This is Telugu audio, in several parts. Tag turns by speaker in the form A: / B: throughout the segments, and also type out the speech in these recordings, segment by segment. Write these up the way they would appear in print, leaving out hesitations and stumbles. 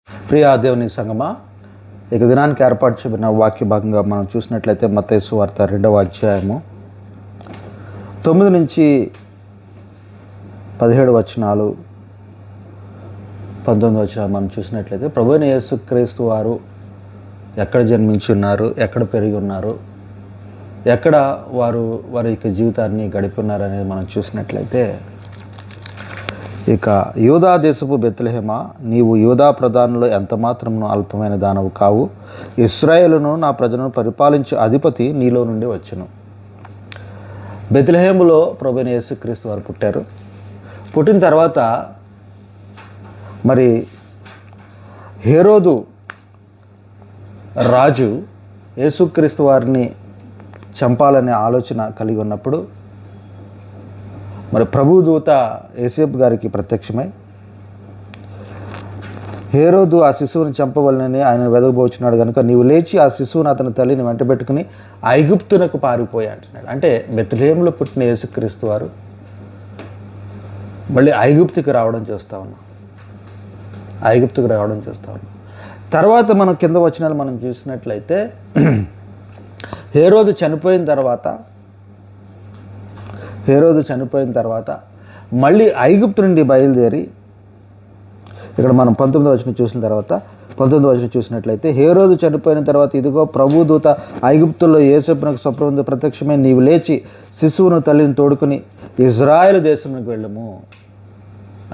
A: ప్రియ దేవుని సంగమా, ఇక దినానికి ఏర్పాటు చేయబడిన వాక్య భాగంగా మనం చూసినట్లయితే మత్తయి సువార్త 2వ అధ్యాయము 9 నుంచి 17 వచనాలు 19 వచనాలు మనం చూసినట్లయితే ప్రభువైన యేసుక్రీస్తు వారు ఎక్కడ జన్మించి ఉన్నారు, ఎక్కడ పెరిగి ఉన్నారు, ఎక్కడ వారి యొక్క జీవితాన్ని గడిపి ఉన్నారు అనేది మనం చూసినట్లయితే, ఇక యూదా దేశపు బెత్లెహేమా, నీవు యూదా ప్రధానులు ఎంత మాత్రమును అల్పమైన దానవు కావు. ఇశ్రాయేలును నా ప్రజలను పరిపాలించే అధిపతి నీలో నుండి వచ్చును. బెత్లెహేములో ప్రభువైన యేసుక్రీస్తు వారు పుట్టారు. పుట్టిన తర్వాత మరి హేరోదు రాజు యేసుక్రీస్తు వారిని చంపాలనే ఆలోచన కలిగి ఉన్నప్పుడు మరి ప్రభుదూత యోసేపు గారికి ప్రత్యక్షమై హేరోదు ఆ శిశువుని చంపవలనని ఆయన వెదకబోచున్నాడు కనుక నీవు లేచి ఆ శిశువుని అతని తల్లిని వెంటబెట్టుకుని ఐగుప్తునకు పారిపోయి అంటున్నాడు. అంటే బెత్లెహేములో పుట్టిన యేసుక్రీస్తు వారు మళ్ళీ ఐగుప్తుకి రావడం చూస్తూ ఉన్నాం. తర్వాత మనం కింద వచనాలు మనం చూసినట్లయితే, హేరోదు చనిపోయిన తర్వాత మళ్ళీ ఐగుప్తు నుండి బయలుదేరి, ఇక్కడ మనం 19వ వచనం చూసిన తర్వాత 19వ వచనం చూసినట్లయితే, హేరోదు చనిపోయిన తర్వాత ఇదిగో ప్రభుదూత ఐగుప్తుల్లో యోసేపునకు స్వప్నముందు ప్రత్యక్షమై నీవు లేచి శిశువును తల్లిని తోడుకుని ఇజ్రాయేలు దేశంలోకి వెళ్ళము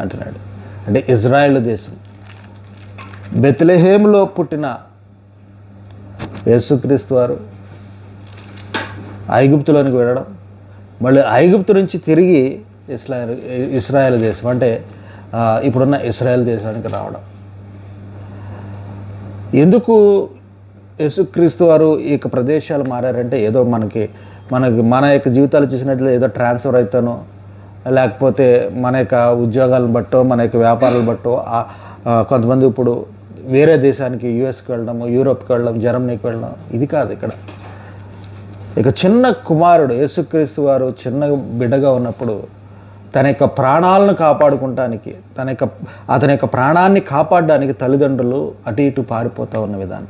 A: అంటున్నాడు. అంటే ఇజ్రాయేలు దేశం, బెత్లెహేములో పుట్టిన యేసుక్రీస్తు వారు ఐగుప్తులోనికి వెళ్ళడం, మళ్ళీ ఐగుప్తు నుంచి తిరిగి ఇస్రాయేల్ దేశం అంటే ఇప్పుడున్న ఇస్రాయేల్ దేశానికి రావడం. ఎందుకు యేసుక్రీస్తు వారు ఈ యొక్క ప్రదేశాలు మారారంటే, ఏదో మన యొక్క జీవితాలు చూసినట్లయితే ఏదో ట్రాన్స్ఫర్ అవుతానో, లేకపోతే మన యొక్క ఉద్యోగాలను బట్టో, మన యొక్క వ్యాపారాలు బట్టో, కొంతమంది ఇప్పుడు వేరే దేశానికి యుఎస్కి వెళ్ళడము, యూరోప్కి వెళ్ళడం, జర్మనీకి వెళ్ళడం, ఇది కాదు. ఇక్కడ ఇక చిన్న కుమారుడు యేసుక్రీస్తు వారు చిన్న బిడ్డగా ఉన్నప్పుడు తన యొక్క ప్రాణాలను కాపాడుకుంటానికి, అతని యొక్క ప్రాణాన్ని కాపాడడానికి తల్లిదండ్రులు అటు ఇటు పారిపోతూ ఉన్న విధానం.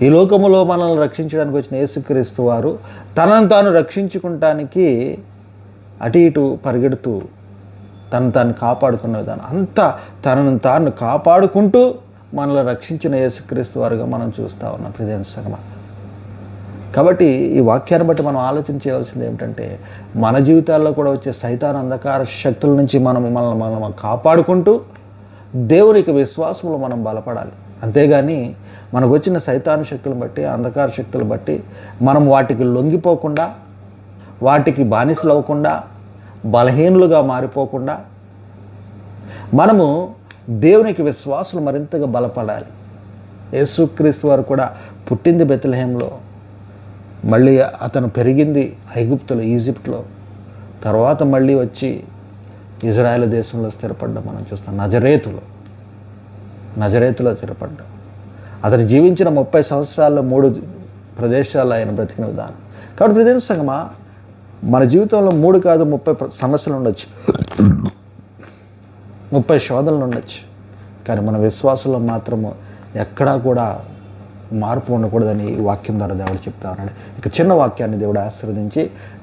A: ఈ లోకములో మనల్ని రక్షించడానికి వచ్చిన యేసుక్రీస్తు వారు తనను తాను రక్షించుకుంటానికి అటు ఇటు పరిగెడుతూ తను కాపాడుకున్న విధానం, అంతా తనను తాను కాపాడుకుంటూ మనల్ని రక్షించిన యేసుక్రీస్తు వారుగా మనం చూస్తూ ఉన్నాం ప్రియమైన సంగమా. కాబట్టి ఈ వాక్యాన్ని బట్టి మనం ఆలోచన చేయవలసింది ఏమిటంటే, మన జీవితాల్లో కూడా వచ్చే సైతాన్ అంధకార శక్తుల నుంచి మనం కాపాడుకుంటూ దేవునికి విశ్వాసంలో మనం బలపడాలి. అంతేగాని మనకు వచ్చిన సైతాన్ శక్తులను బట్టి, అంధకార శక్తులు బట్టి మనం వాటికి లొంగిపోకుండా, వాటికి బానిసలు అవ్వకుండా, బలహీనులుగా మారిపోకుండా మనము దేవునికి విశ్వాసులు మరింతగా బలపడాలి. యేసుక్రీస్తు వారు కూడా పుట్టింది బెత్లెహేములో, మళ్ళీ అతను పెరిగింది ఐగుప్తులో, ఈజిప్ట్లో, తర్వాత మళ్ళీ వచ్చి ఇజ్రాయేల్ దేశంలో స్థిరపడ్డం మనం చూస్తాం. నజరేతులో స్థిరపడ్డాం. అతను జీవించిన 30 సంవత్సరాల్లో 3 ప్రదేశాల్లో ఆయన బ్రతికిన విధానం. కాబట్టి ప్రదేశ సంగమా, మన జీవితంలో 3 కాదు 30 సమస్యలు ఉండొచ్చు, 30 శోధనలు ఉండొచ్చు, కానీ మన విశ్వాసంలో మాత్రము ఎక్కడా కూడా మార్పు ఉండకూడదని ఈ వాక్యం ద్వారా దేవుడు చెప్తా ఉన్నాడు. ఇక చిన్న వాక్యాన్ని దేవుడు ఆశీర్వదించి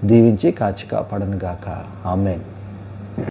A: దీవించి కాచి కాపాడను గాక. ఆమేన్.